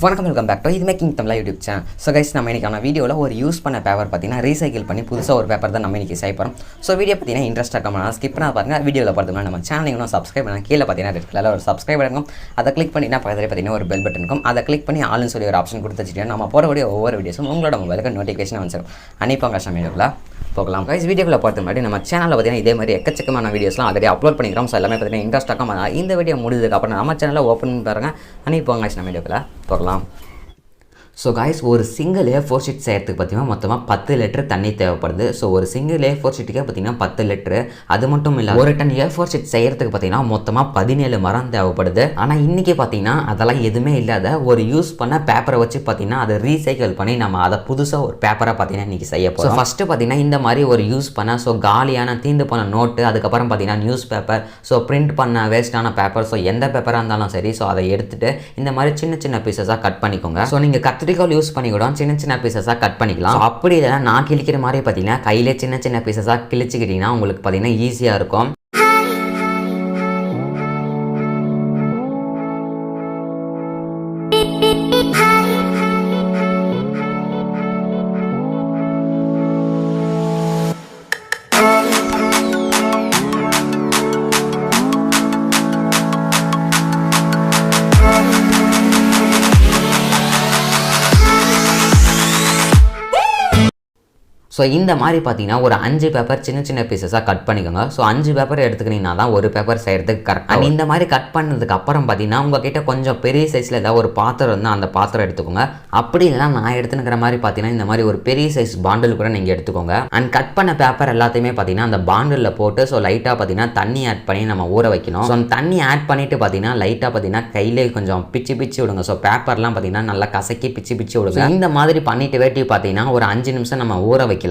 வணக்கம் welcome back to இது making Tamil YouTube channel. So guys நம்ம இன்றைக்கான வீடியோவில் ஒரு யூஸ் பண்ண பேப்பர் பார்த்தீங்கன்னா ரீசைக்கிள் பண்ணி புதுசாக ஒரு பேப்பர் தான் நம்ம இன்றைக்கி செய்ய போகிறோம். ஸோ வீடியோ பார்த்தீங்கன்னா இன்ட்ரெஸ்ட்டாக கமெண்ட் ஸ்கிப் பண்ணால் பாருங்கள். வீடியோவில் பார்த்தோம்னா நம்ம சேனல் இன்னும் சப்ஸ்கிரைப் பண்ணால் கீழே பார்த்தீங்கன்னா ரெட் கலரில் ஒரு சப்ஸ்கிரைப் இருக்கும். அதை கிளிக் பண்ணினா பக்கத்தில் பார்த்தீங்கன்னா ஒரு பெல் பட்டன் இருக்கும். அதை கிளிக் பண்ணி ஆல்னு சொல்லி ஒரு ஆப்ஷன் கொடுத்து வச்சுட்டு நம்ம போடக்கூடிய ஒவ்வொரு வீடியோஸும் உங்களோட மொபைலுக்கு நோட்டிஃபிகேஷன் வந்துடும். அனுப்பாங்க கஷ்டம் வீடியோவில் போகலாம். கைஸ் வீடியோவில் பார்த்து முன்னாடி நம்ம சேனலில் பார்த்தீங்கன்னா இதே மாதிரி எக்கச்சக்கமான வீடியோஸ்லாம் ஆல்ரெடி அப்லோட் பண்ணிக்கிறோம். ஸோ எல்லாமே பார்த்தீங்கன்னா இன்ட்ரெஸ்ட்டாக இந்த வீடியோ முடிஞ்சதுக்கப்புறம் நம்ம சேனலில் ஓப்பன் பாருங்கள். அனுப்பாங்க கஷ்டம் வீடியோவில் போகலாம். ஸோ காய்ஸ் ஒரு சிங்கிள் A4 ஷீட் செய்கிறதுக்கு பார்த்தீங்கன்னா மொத்தமாக 10 லிட்டர் தண்ணி தேவைப்படுது. ஸோ ஒரு சிங்கிள் A4 ஷீட்டுக்கே பார்த்தீங்கன்னா 10 லிட்டரு. அது மட்டும் இல்லை, ஒரு டன் A4 ஷீட் செய்கிறதுக்கு பார்த்தீங்கன்னா மொத்தமாக 17 மரம் தேவைப்படுது. ஆனால் இன்றைக்கி பார்த்தீங்கன்னா அதெல்லாம் எதுவுமே இல்லாத ஒரு யூஸ் பண்ண பேப்பரை வச்சு பார்த்தீங்கன்னா அதை ரீசைக்கிள் பண்ணி நம்ம அதை புதுசாக ஒரு பேப்பராக பார்த்தீங்கன்னா இன்றைக்கி செய்ய போகிறோம். ஃபஸ்ட்டு பார்த்தீங்கன்னா இந்த மாதிரி ஒரு யூஸ் பண்ண காலியான தீந்து போன நோட்டு, அதுக்கப்புறம் பார்த்தீங்கன்னா நியூஸ் பேப்பர், பிரிண்ட் பண்ண வேஸ்ட்டான பேப்பர், எந்த பேப்பராக இருந்தாலும் சரி. அதை எடுத்துகிட்டு இந்த மாதிரி சின்ன சின்ன பீசஸாக கட் பண்ணிக்கோங்க. நீங்கள் கத்திரிக்காய் யூஸ் பண்ணி கூட சின்ன சின்ன பீசஸாக கட் பண்ணிக்கலாம். அப்படி இல்லைனா நான் கிழிக்கிற மாதிரி பார்த்தீங்கன்னா கையிலே சின்ன சின்ன பீசஸாக கிழிச்சிக்கிட்டிங்கன்னா உங்களுக்கு பார்த்தீங்கன்னா ஈஸியாக இருக்கும். இந்த மாதிரி பார்த்தீங்கன்னா ஒரு 5 பேப்பர் சின்ன சின்ன பீசஸாக கட் பண்ணிக்கோங்க. 5 பேப்பர் எடுத்துக்கிட்டீங்கன்னா தான் ஒரு பேப்பர் செய்கிறதுக்கு கரெக்ட். அண்ட் இந்த மாதிரி கட் பண்ணதுக்கு அப்புறம் பார்த்தீங்கன்னா உங்ககிட்ட கொஞ்சம் பெரிய சைஸில் ஏதாவது ஒரு பாத்திரம் இருந்தால் அந்த பாத்திரம் எடுத்துக்கோங்க. அப்படி இல்லைனா நான் எடுத்துக்கிற மாதிரி பார்த்தீங்கன்னா இந்த மாதிரி ஒரு பெரிய சைஸ் பாண்டில் கூட நீங்கள் எடுத்துக்கோங்க. அண்ட் கட் பண்ண பேப்பர் எல்லாத்தையுமே பார்த்தீங்கன்னா அந்த பாண்டிலில் போட்டு லைட்டாக பார்த்தீங்கன்னா தண்ணி ஆட் பண்ணி நம்ம ஊற வைக்கணும். தண்ணி ஆட் பண்ணிவிட்டு பார்த்தீங்கன்னா லைட்டாக பார்த்தீங்கன்னா கையிலே கொஞ்சம் பிச்சு பிச்சு விடுங்க. பேப்பர்லாம் பார்த்தீங்கன்னா நல்லா கசக்கி பிச்சு பிச்சு விடுங்க. இந்த மாதிரி பண்ணிட்டு வேட்டி பார்த்தீங்கன்னா ஒரு 5 நிமிஷம் நம்ம ஊற வைக்கலாம்.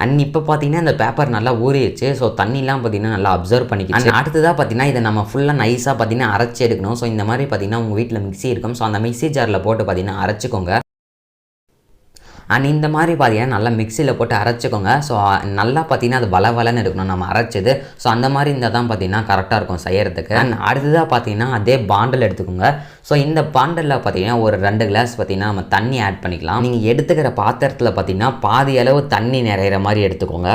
அண்ட் இப்போ பார்த்தீங்கன்னா இந்த பேப்பர் நல்லா ஊறிடுச்சு. தண்ணிலாம் பார்த்தீங்கன்னா நல்லா அப்சர்வ் பண்ணிக்கிச்சு. அடுத்ததாக பார்த்தீங்கன்னா இதை நம்ம ஃபுல்லாக நைஸாக பார்த்தீங்கன்னா அரைச்சி எடுக்கணும். இந்த மாதிரி பார்த்தீங்கன்னா உங்கள் வீட்டில் மிக்ஸி இருக்கும். அந்த மிக்ஸி ஜாரில் போட்டு பார்த்தீங்கன்னா அரைச்சிக்கோங்க. அண்ட் இந்த மாதிரி பார்த்தீங்கன்னா நல்லா மிக்சியில் போட்டு அரைச்சிக்கோங்க. நல்லா பார்த்தீங்கன்னா அது வளவலன்னு இருக்கணும் நம்ம அரைச்சது. அந்த மாதிரி இருந்தால் தான் பார்த்தீங்கன்னா கரெக்டாக இருக்கும் செய்யறதுக்கு. அண்ட் அடுத்ததாக பார்த்தீங்கன்னா அதே பாண்டில் எடுத்துக்கோங்க. இந்த பாண்டிலில் பார்த்தீங்கன்னா ஒரு 2 கிளாஸ் பார்த்தீங்கன்னா நம்ம தண்ணி ஆட் பண்ணிக்கலாம். நீங்கள் எடுத்துக்கிற பாத்திரத்தில் பார்த்தீங்கன்னா பாதி அளவு தண்ணி நிறையிற மாதிரி எடுத்துக்கோங்க.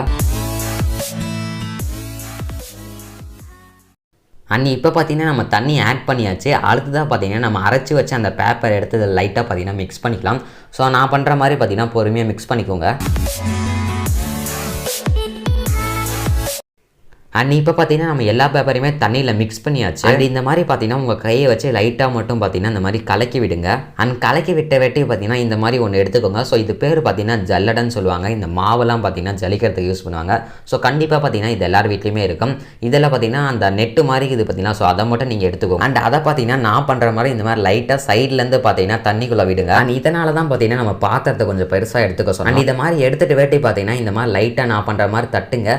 அண்ட் இப்போ பார்த்தீங்கன்னா நம்ம தண்ணி ஆட் பண்ணியாச்சு. அடுத்ததாக பார்த்தீங்கன்னா நம்ம அரைச்சி வச்சு அந்த பேப்பர் எடுத்து லைட்டாக பார்த்தீங்கன்னா மிக்ஸ் பண்ணிக்கலாம். நான் பண்ணுற மாதிரி பார்த்தீங்கன்னா பொறுமையாக மிக்ஸ் பண்ணிக்கோங்க. அண்ட் இப்போ பார்த்தீங்கன்னா நம்ம எல்லா பேப்பரையுமே தண்ணியில் மிக்ஸ் பண்ணியாச்சு. அண்ட் இந்த மாதிரி பார்த்தீங்கன்னா உங்கள் கையை வச்சு லைட்டாக மட்டும் பார்த்தீங்கன்னா இந்த மாதிரி கலக்கி விடுங்க. அண்ட் கலக்கி விட்ட வேட்டி பார்த்தீங்கன்னா இந்த மாதிரி ஒன்று எடுத்துக்கோங்க. இது பேர் பார்த்தீங்கன்னா ஜல்லடன்னு சொல்லுவாங்க. இந்த மாவெல்லாம் பார்த்தீங்கன்னா ஜலிக்கிறதுக்கு யூஸ் பண்ணுவாங்க. கண்டிப்பாக பார்த்தீங்கன்னா இது எல்லார் வீட்லையுமே இருக்கும். இதில் பார்த்தீங்கன்னா அந்த நெட்டு மாதிரி இது பார்த்தீங்கன்னா அதை மட்டும் நீங்கள் எடுத்துக்கோங்க. அண்ட் அதை பார்த்தீங்கன்னா நான் பண்ணுற மாதிரி இந்த மாதிரி லைட்டாக சைட்லேருந்து பார்த்தீங்கன்னா தண்ணிக்குள்ளே விடுங்க. அண்ட் இதனால தான் பார்த்தீங்கன்னா நம்ம பாத்திரத்தை கொஞ்சம் பெருசாக எடுத்துக்க சொன்னோம். அண்ட் இதை மாதிரி எடுத்துகிட்டு வேட்டி பார்த்தீங்கன்னா இந்த மாதிரி லைட்டாக நான் பண்ணுற மாதிரி தட்டுங்க.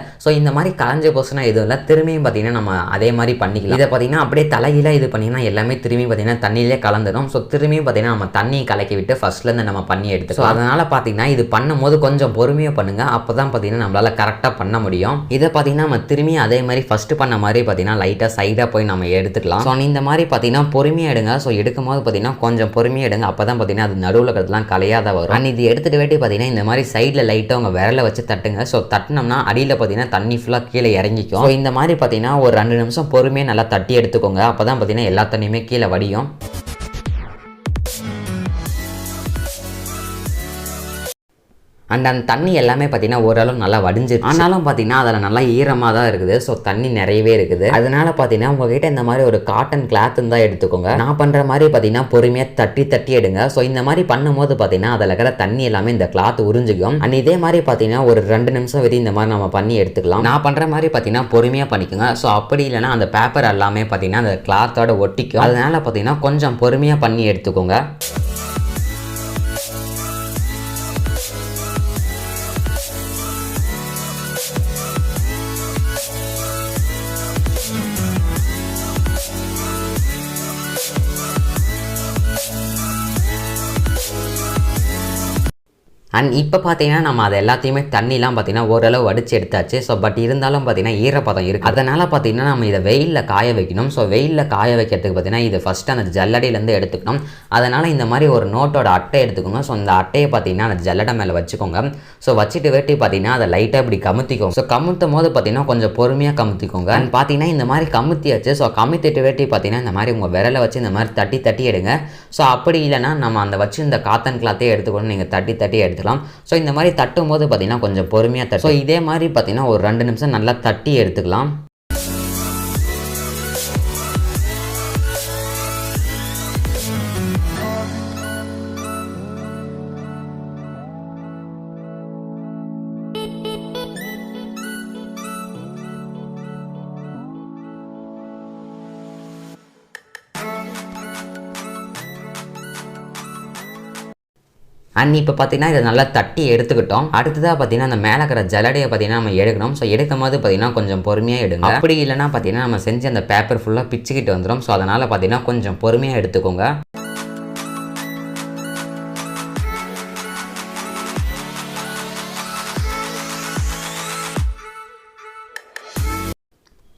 இந்த மாதிரி கலைஞ்ச போச்சுன்னா இது இல்லை, திரும்பியும் பார்த்தீங்கன்னா நம்ம அதே மாதிரி பண்ணிக்கலாம். இதை பார்த்தீங்கன்னா அப்படியே தலைகீழ இது பண்ணிங்கன்னா எல்லாமே திரும்பி பார்த்தீங்கன்னா தண்ணியிலே கலந்துடும். திரும்பியும் பார்த்தீங்கன்னா நம்ம தண்ணி கலக்கி விட்டு ஃபர்ஸ்ட்லேருந்து நம்ம பண்ணி எடுத்து. அதனால் பார்த்தீங்கன்னா இது பண்ணும்போது கொஞ்சம் பொறுமையாக பண்ணுங்க. அப்போ தான் பார்த்தீங்கன்னா நம்மளால் கரெக்டாக பண்ண முடியும். இதை பார்த்தீங்கன்னா நம்ம திரும்பி அதே மாதிரி ஃபர்ஸ்ட் பண்ண மாதிரி பார்த்தீங்கன்னா லைட்டாக சைடாக போய் நம்ம எடுத்துக்கலாம். இந்த மாதிரி பார்த்தீங்கன்னா பொறுமையாக எடுங்க. எடுக்கும் போது பார்த்தீங்கன்னா கொஞ்சம் பொறுமையாக எடுங்க. அப்போ தான் பார்த்தீங்கன்னா அது நடுவில் இருக்கிறதுலாம் கலையாத வரும். அண்ட் இது எடுத்துகிட்டு வேட்டி பார்த்தீங்கன்னா இந்த மாதிரி சைடில் லைட்டாக உங்கள் விரலை வச்சு தட்டுங்க. தட்டினோம்னா அடியில் பார்த்தீங்கன்னா தண்ணி ஃபுல்லாக கீழே இறங்கிக்கும். இந்த மாதிரி பார்த்தீங்கன்னா ஒரு 2 நிமிஷம் பொறுமையாக நல்லா தட்டி எடுத்துக்கோங்க. அப்போ தான் பார்த்தீங்கன்னா எல்லா தண்ணியுமே கீழே வடியும். அண்ட் அந்த தண்ணி எல்லாமே பார்த்தீங்கன்னா ஓரளவு நல்லா வடிஞ்சிருச்சு. ஆனாலும் பார்த்தீங்கன்னா அதில் நல்லா ஈரமாக தான் இருக்குது. தண்ணி நிறையவே இருக்குது. அதனால பார்த்தீங்கன்னா உங்ககிட்ட இந்த மாதிரி ஒரு காட்டன் கிளாத் தான் எடுத்துக்கோங்க. நான் பண்ணுற மாதிரி பார்த்தீங்கன்னா பொறுமையாக தட்டி தட்டி எடுங்க. இந்த மாதிரி பண்ணும்போது பார்த்தீங்கன்னா அதில் இருக்கிற தண்ணி எல்லாமே இந்த கிளாத் உறிஞ்சிக்கும். அண்ட் இதே மாதிரி பார்த்தீங்கன்னா ஒரு 2 நிமிஷம் வரையும் இந்த மாதிரி நம்ம பண்ணி எடுத்துக்கலாம். நான் பண்ணுற மாதிரி பார்த்தீங்கன்னா பொறுமையாக பண்ணிக்கோங்க. அப்படி இல்லைன்னா அந்த பேப்பர் எல்லாமே பார்த்தீங்கன்னா அந்த கிளாத்தோட ஒட்டிக்கும். அதனால பார்த்தீங்கன்னா கொஞ்சம் பொறுமையாக பண்ணி எடுத்துக்கோங்க. அண்ட் இப்போ பார்த்தீங்கன்னா நம்ம அதை எல்லாத்தையுமே தண்ணிலாம் பார்த்தீங்கன்னா ஓரளவு வடித்து எடுத்தாச்சு. ஸோ பட் இருந்தாலும் பார்த்தீங்கன்னா ஈரப்பதம் இருக்குது. அதனால் பார்த்தீங்கன்னா நம்ம இதை வெயிலில் காய வைக்கணும். ஸோ வெயிலில் காய வைக்கிறதுக்கு பார்த்தீங்கன்னா இது ஃபஸ்ட்டு அந்த ஜல்லடையிலேருந்து எடுத்துக்கணும். அதனால் இந்த மாதிரி ஒரு நோட்டோட அட்டை எடுத்துக்கணும். ஸோ இந்த அட்டையை பார்த்தீங்கன்னா அந்த ஜல்லடை மேலே வச்சுக்கோங்க. ஸோ வச்சுட்டு வேட்டி பார்த்தீங்கன்னா அதை லைட்டாக இப்படி கமுத்திக்கோங்க. ஸோ கமுத்தும் போது பார்த்தீங்கன்னா கொஞ்சம் பொறுமையாக கமுத்திக்கோங்க. அண்ட் பார்த்தீங்கன்னா இந்த மாதிரி கமுத்தியாச்சு. ஸோ கமுத்திட்டு வேட்டி பார்த்தீங்கன்னா இந்த மாதிரி உங்கள் விரலை வச்சு இந்த மாதிரி தட்டி தட்டி எடுங்க. ஸோ அப்படி இல்லைனா நம்ம அந்த வச்சு இந்த காட்டன் கிளாத்தையே எடுத்துக்கணும். நீங்கள் தட்டி தட்டி எடுத்துக்கலாம். ஸோ இந்த மாதிரி தட்டும் போது பார்த்தீங்கன்னா கொஞ்சம் பொறுமையாக தட்டும். ஸோ இதே மாதிரி பார்த்தீங்கன்னா ஒரு 2 நிமிஷம் நல்லா தட்டி எடுத்துக்கலாம். அண்ட் இப்போ பார்த்தீங்கன்னா இதை நல்லா தட்டி எடுத்துக்கிட்டோம். அடுத்ததாக பார்த்தீங்கன்னா அந்த மேலே இருக்கிற ஜல்லடையை பார்த்தீங்கன்னா நம்ம எடுக்கணும். ஸோ எடுக்கும் போது பார்த்தீங்கன்னா கொஞ்சம் பொறுமையாக எடுங்க. அப்படி இல்லைனா பார்த்தீங்கன்னா நம்ம செஞ்சு அந்த பேப்பர் ஃபுல்லாக பிச்சுக்கிட்டு வந்துடும். ஸோ அதனால் பார்த்தீங்கன்னா கொஞ்சம் பொறுமையாக எடுத்துக்கோங்க.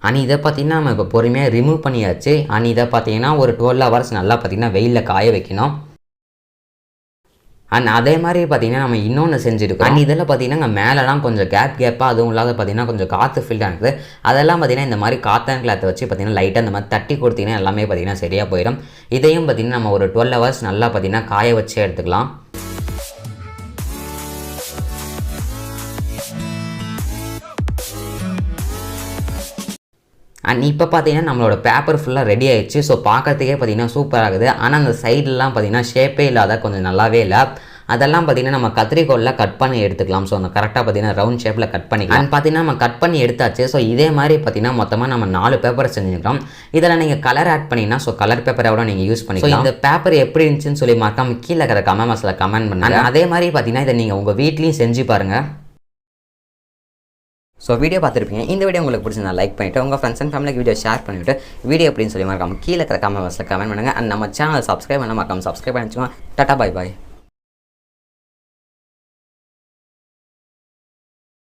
அண்ட் இதை பார்த்தீங்கன்னா நம்ம இப்போ பொறுமையாக ரிமூவ் பண்ணியாச்சு. அண்ட் இதை பார்த்தீங்கன்னா ஒரு 12 ஹவர்ஸ் நல்லா பார்த்தீங்கன்னா வெயிலில் காய வைக்கணும். அண்ட் அதே மாதிரி பார்த்தீங்கன்னா நம்ம இன்னொன்று செஞ்சுருக்கோம். அண்ட் இதில் பார்த்தீங்கன்னா மேலெலாம் கொஞ்சம் கேப்பாக அதுவும் இல்லாத பார்த்தீங்கன்னா கொஞ்சம் காற்று ஃபில் ஆகுது. அதெல்லாம் பார்த்தீங்கன்னா இந்த மாதிரி காட்டன் கிளாத்தை வச்சு பார்த்தீங்கன்னா லைட்டாக இந்த மாதிரி தட்டி கொடுத்தீங்கன்னா எல்லாமே பார்த்தீங்கன்னா சரியாக போயிடும். இதையும் பார்த்தீங்கன்னா நம்ம ஒரு 12 ஹவர்ஸ் நல்லா பார்த்தீங்கன்னா காய வச்சு எடுத்துக்கலாம். அண்ட் இப்போ பார்த்தீங்கன்னா நம்மளோட பேப்பர் ஃபுல்லாக ரெடி ஆகிடுச்சு. ஸோ பார்க்கறதுக்கே பார்த்தீங்கன்னா சூப்பராக இருக்குது. ஆனால் அந்த சைட்லாம் பார்த்தீங்கன்னா ஷேப்பே இல்லாத கொஞ்சம் நல்லாவே இல்லை. அதெல்லாம் பார்த்தீங்கன்னா நம்ம கத்திரிக்கோலில் கட் பண்ணி எடுத்துக்கலாம். ஸோ அந்த கரெக்டாக பார்த்தீங்கன்னா ரவுண்ட் ஷேப்பில் கட் பண்ணிக்கலாம். அண்ட் பார்த்தீங்கன்னா நம்ம கட் பண்ணி எடுத்தாச்சு. ஸோ இதே மாதிரி பார்த்தீங்கன்னா மொத்தமாக நம்ம 4 பேப்பர் செஞ்சுக்கிறோம். இதில் நீங்கள் கலர் ஆட் பண்ணிங்கன்னா ஸோ கலர் பேப்பரை கூட நீங்கள் யூஸ் பண்ணிக்கலாம். இந்த பேப்பர் எப்படி இருந்துச்சுன்னு சொல்லி மறக்காம கீழே இருக்கிற கமெண்ட் பாக்ஸில் கமெண்ட் பண்ணுங்க. அதே மாதிரி பார்த்தீங்கன்னா இதை நீங்கள் உங்கள் வீட்லேயும் செஞ்சு பாருங்கள். ஸோ வீடியோ பார்த்துருப்பீங்க. இந்த வீடியோ உங்களுக்கு பிடிச்சிருந்தா லைக் பண்ணிவிட்டு உங்கள் ஃப்ரெண்ட்ஸ் அண்ட் ஃபேமிலிக்கு வீடியோ ஷேர் பண்ணிவிட்டு வீடியோ எப்படின்னு சொல்லி மறக்காம கீழே இருக்கிற கமெண்ட் பாக்ஸில் கமெண்ட் பண்ணுங்கள். அண்ட் நம்ம சேனல் சப்ஸ்கிரைப் பண்ண மறக்காம சப்ஸ்கிரைப் பண்ணி வச்சுக்கோங்க. Tata bye bye.